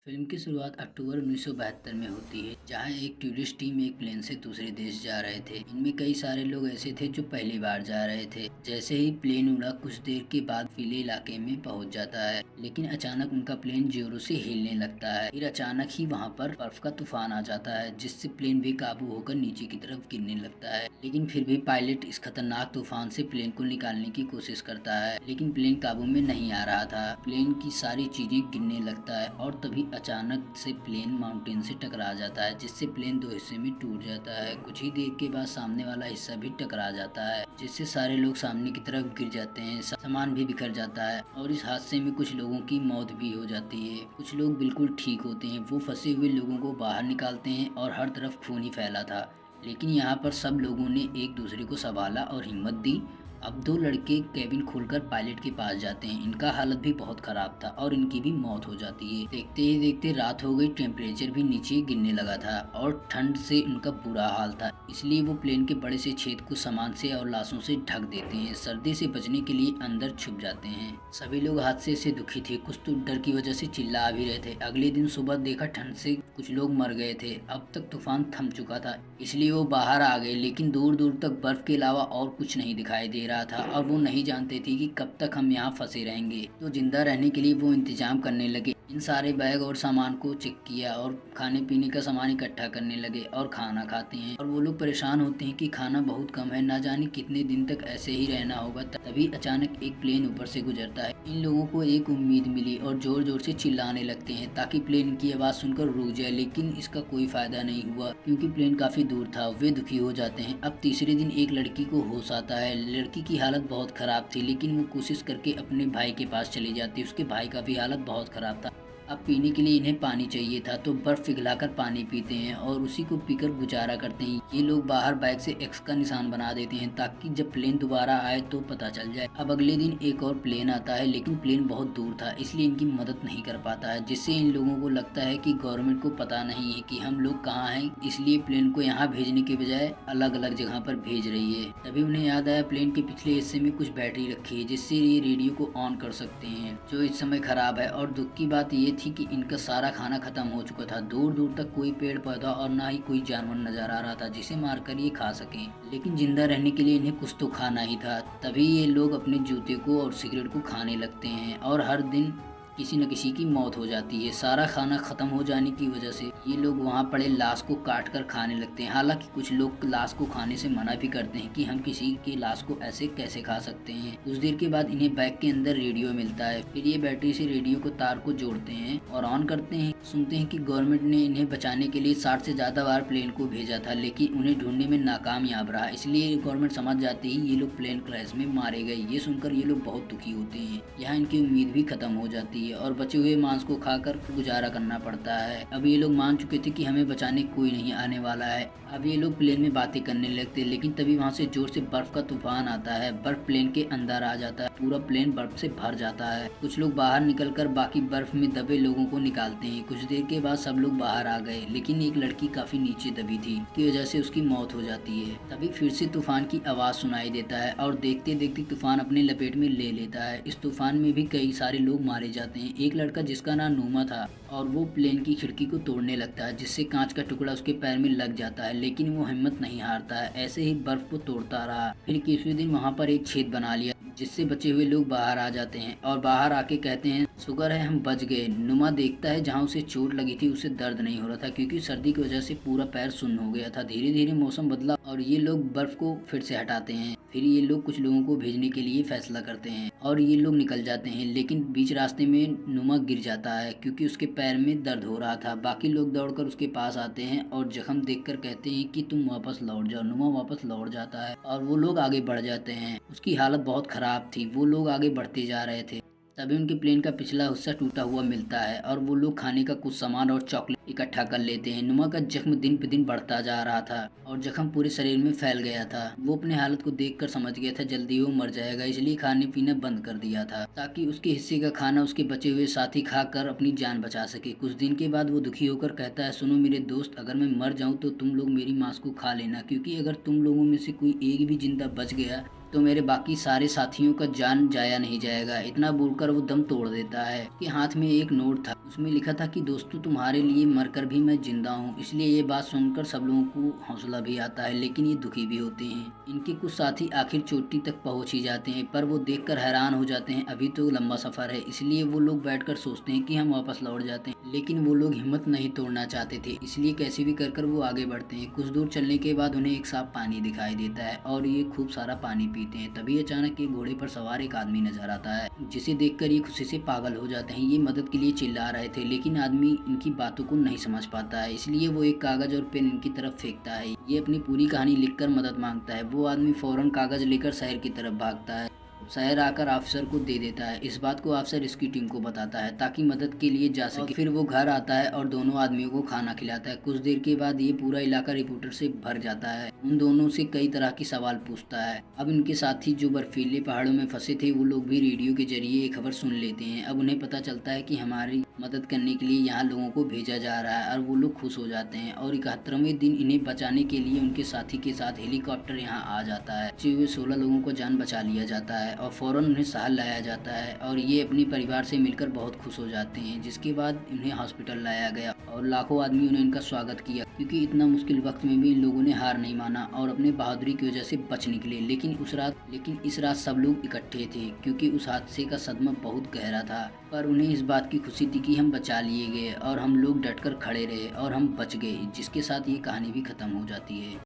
Film की शुरुआत अक्टूबर 1972 में होती है, जहां एक टूरिस्ट टीम एक प्लेन से दूसरे देश जा रहे थे। इनमें कई सारे लोग ऐसे थे जो पहली बार जा रहे थे। जैसे ही प्लेन उड़ा, कुछ देर के बाद फीले इलाके में पहुंच जाता है, लेकिन अचानक उनका प्लेन जोरों से हिलने लगता है। फिर अचानक ही वहां पर बर्फ का तूफान आ जाता है, जिससे प्लेन बेकाबू होकर नीचे की तरफ गिरने लगता है। लेकिन फिर भी पायलट इस खतरनाक तूफान से प्लेन को निकालने की कोशिश करता है, लेकिन प्लेन काबू में नहीं आ रहा था। प्लेन की सारी चीजें गिरने लगता है और तभी अचानक से प्लेन माउंटेन से टकरा जाता है, जिससे प्लेन दो हिस्से में टूट जाता है। कुछ ही देर के बाद सामने वाला हिस्सा भी टकरा जाता है, जिससे सारे लोग सामने की तरफ गिर जाते हैं। सामान भी बिखर जाता है और इस हादसे में कुछ लोगों की मौत भी हो जाती है। कुछ लोग बिल्कुल ठीक होते हैं, वो फंसे हुए लोगों को बाहर निकालते हैं और हर तरफ खून ही फैला था। लेकिन यहाँ पर सब लोगों ने एक दूसरे को संभाला और हिम्मत दी। अब दो लड़के केबिन खोलकर पायलट के पास जाते हैं। इनका हालत भी बहुत खराब था और इनकी भी मौत हो जाती है। देखते ही देखते रात हो गई, टेम्परेचर भी नीचे गिरने लगा था और ठंड से उनका बुरा हाल था। इसलिए वो प्लेन के बड़े से छेद को सामान से और लाशों से ढक देते हैं। सर्दी से बचने के लिए अंदर छुप जाते हैं। सभी लोग हादसे से दुखी थे, कुछ तो डर की वजह से चिल्ला भी रहे थे। अगले दिन सुबह देखा, ठंड से कुछ लोग मर गए थे। अब तक तूफान थम चुका था, इसलिए वो बाहर आ गए, लेकिन दूर दूर तक बर्फ के अलावा और कुछ नहीं दिखाई दे रहा था और वो नहीं जानते थे कि कब तक हम यहाँ फंसे रहेंगे। तो जिंदा रहने के लिए वो इंतजाम करने लगे। इन सारे बैग और सामान को चेक किया और खाने पीने का सामान इकट्ठा करने लगे और खाना खाते हैं। और वो लोग परेशान होते हैं कि खाना बहुत कम है, ना जाने कितने दिन तक ऐसे ही रहना होगा। तभी अचानक एक प्लेन ऊपर से गुजरता है। इन लोगों को एक उम्मीद मिली और जोर जोर से चिल्लाने लगते हैं ताकि प्लेन की आवाज सुनकर रुक जाए, लेकिन इसका कोई फायदा नहीं हुआ क्योंकि प्लेन काफी दूर था। वे दुखी हो जाते हैं। अब तीसरे दिन एक लड़की को होश आता है। लड़की की हालत बहुत खराब थी, लेकिन वो कोशिश करके अपने भाई के पास चली जाती। उसके भाई का भी हालत बहुत खराब था। अब पीने के लिए इन्हें पानी चाहिए था, तो बर्फ पिघलाकर पानी पीते हैं और उसी को पीकर गुजारा करते हैं। ये लोग बाहर बाइक से एक्स का निशान बना देते हैं ताकि जब प्लेन दोबारा आए तो पता चल जाए। अब अगले दिन एक और प्लेन आता है, लेकिन प्लेन बहुत दूर था, इसलिए इनकी मदद नहीं कर पाता है, जिससे इन लोगों को लगता है कि गवर्नमेंट को पता नहीं है कि हम लोग कहाँ हैं, इसलिए प्लेन को यहाँ भेजने के बजाय अलग अलग जगह पर भेज रही है। तभी उन्हें याद आया प्लेन के पिछले हिस्से में कुछ बैटरी रखी है, जिससे ये रेडियो को ऑन कर सकते हैं, जो इस समय खराब है। और दुख की बात ये थी कि इनका सारा खाना खत्म हो चुका था। दूर दूर तक कोई पेड़ पौधा और ना ही कोई जानवर नजर आ रहा था जिसे मारकर ये खा सकें, लेकिन जिंदा रहने के लिए इन्हें कुछ तो खाना ही था। तभी ये लोग अपने जूते को और सिगरेट को खाने लगते हैं और हर दिन किसी न किसी की मौत हो जाती है। सारा खाना खत्म हो जाने की वजह से ये लोग वहाँ पड़े लाश को काट कर खाने लगते हैं। हालांकि कुछ लोग लाश को खाने से मना भी करते हैं कि हम किसी के लाश को ऐसे कैसे खा सकते हैं। कुछ देर के बाद इन्हें बैग के अंदर रेडियो मिलता है। फिर ये बैटरी से रेडियो को तार को जोड़ते हैं और ऑन करते हैं। सुनते हैं कि गवर्नमेंट ने इन्हें बचाने के लिए 60 से ज्यादा बार प्लेन को भेजा था, लेकिन उन्हें ढूंढने में नाकामयाब रहा। इसलिए गवर्नमेंट समझ जाती ही ये लोग प्लेन क्रैश में मारे गए। ये सुनकर ये लोग बहुत दुखी होते हैं। यहाँ इनकी उम्मीद भी खत्म हो जाती है और बचे हुए मांस को खाकर गुजारा करना पड़ता है। अब ये लोग मान चुके थे कि हमें बचाने कोई नहीं आने वाला है। अब ये लोग प्लेन में बातें करने लगते, लेकिन तभी वहाँ से जोर से बर्फ का तूफान आता है। बर्फ प्लेन के अंदर आ जाता है, पूरा प्लेन बर्फ से भर जाता है। कुछ लोग बाहर निकलकर बाकी बर्फ में दबे लोगों को निकालते हैं। कुछ देर के बाद सब लोग बाहर आ गए, लेकिन एक लड़की काफी नीचे दबी थी, की वजह से उसकी मौत हो जाती है। तभी फिर से तूफान की आवाज सुनाई देता है और देखते देखते तूफान अपने लपेट में ले लेता है। इस तूफान में भी कई सारे लोग मारे जाते हैं। एक लड़का जिसका नाम नूमा था और वो प्लेन की खिड़की को तोड़ने लगता है, जिससे कांच का टुकड़ा उसके पैर में लग जाता है, लेकिन वो हिम्मत नहीं हारता है। ऐसे ही बर्फ को तोड़ता रहा। फिर किसी दिन वहाँ पर एक छेद बना लिया, जिससे बचे हुए लोग बाहर आ जाते हैं और बाहर आके कहते हैं शुक्र है हम बच गए। नुमा देखता है जहाँ उसे चोट लगी थी उसे दर्द नहीं हो रहा था, क्योंकि सर्दी की वजह से पूरा पैर सुन्न हो गया था। धीरे धीरे मौसम बदला और ये लोग बर्फ को फिर से हटाते हैं। फिर ये लोग कुछ लोगों को भेजने के लिए फैसला करते हैं और ये लोग निकल जाते हैं, लेकिन बीच रास्ते में नुमा गिर जाता है क्योंकि उसके पैर में दर्द हो रहा था। बाकी लोग दौड़कर उसके पास आते हैं और जख्म देखकर कहते हैं कि तुम वापस लौट जाओ। नुमा वापस लौट जाता है और वो लोग आगे बढ़ जाते हैं। उसकी हालत बहुत खराब थी। वो लोग आगे बढ़ते जा रहे थे, तभी उनके प्लेन का पिछला हिस्सा टूटा हुआ मिलता है और वो लोग खाने का कुछ सामान और चॉकलेट इकट्ठा कर लेते हैं। नुमा का जख्म दिन पे दिन बढ़ता जा रहा था और जख्म पूरे शरीर में फैल गया था। वो अपने हालत को देखकर समझ गया था जल्दी वो मर जाएगा, इसलिए खाने पीना बंद कर दिया था ताकि उसके हिस्से का खाना उसके बचे हुए साथी खाकर अपनी जान बचा सके। कुछ दिन के बाद वो दुखी होकर कहता है, सुनो मेरे दोस्त, अगर मैं मर जाऊं तो तुम लोग मेरी मांस को खा लेना, क्योंकि अगर तुम लोगों में से कोई एक भी जिंदा बच गया तो मेरे बाकी सारे साथियों का जान जाया नहीं जाएगा। इतना बोलकर वो दम तोड़ देता है कि हाथ में एक नोट था, उसमें लिखा था कि दोस्तों तुम्हारे लिए मरकर भी मैं जिंदा हूँ। इसलिए ये बात सुनकर सब लोगों को हौसला भी आता है, लेकिन ये दुखी भी होते हैं। इनके कुछ साथी आखिर चोटी तक पहुंच ही जाते हैं, पर वो देखकर हैरान हो जाते हैं अभी तो लंबा सफर है। इसलिए वो लोग बैठकर सोचते हैं कि हम वापस लौट जाते हैं, लेकिन वो लोग हिम्मत नहीं तोड़ना चाहते थे। इसलिए कैसे भी कर वो आगे बढ़ते हैं। कुछ दूर चलने के बाद उन्हें एक साफ पानी दिखाई देता है और ये खूब सारा पानी पीते हैं। तभी अचानक एक घोड़े पर सवार एक आदमी नजर आता है, जिसे देखकर ये खुशी से पागल हो जाते हैं। ये मदद के लिए चिल्ला रहे थे, लेकिन आदमी इनकी बातों को नहीं समझ पाता है। इसलिए वो एक कागज और पेन इनकी तरफ फेंकता है। ये अपनी पूरी कहानी लिखकर मदद मांगता है। वो आदमी फौरन कागज लेकर शहर की तरफ भागता है। शहर आकर ऑफिसर को दे देता है। इस बात को ऑफिसर इसकी टीम को बताता है ताकि मदद के लिए जा सके। फिर वो घर आता है और दोनों आदमियों को खाना खिलाता है। कुछ देर के बाद ये पूरा इलाका रिपोर्टर से भर जाता है। उन दोनों से कई तरह के सवाल पूछता है। अब इनके साथी जो बर्फीले पहाड़ों में फंसे थे, वो लोग भी रेडियो के जरिए ये खबर सुन लेते हैं। अब उन्हें पता चलता है कि हमारी मदद करने के लिए यहाँ लोगों को भेजा जा रहा है और वो लोग खुश हो जाते हैं। और 71वें दिन इन्हें बचाने के लिए उनके साथी के साथ हेलीकॉप्टर यहाँ आ जाता है। 16 लोगों को जान बचा लिया जाता है और फौरन उन्हें शहर लाया जाता है और ये अपने परिवार से मिलकर बहुत खुश हो जाते हैं। जिसके बाद इन्हें हॉस्पिटल लाया गया और लाखों आदमियों ने इनका स्वागत किया, क्योंकि इतना मुश्किल वक्त में भी इन लोगों ने हार नहीं माना और अपने बहादुरी की वजह से बच निकले। लेकिन इस रात सब लोग इकट्ठे थे, क्योंकि उस हादसे का सदमा बहुत गहरा था। पर उन्हें इस बात की खुशी थी कि हम बचा लिए गए और हम लोग डटकर खड़े रहे और हम बच गए। जिसके साथ ये कहानी भी खत्म हो जाती है।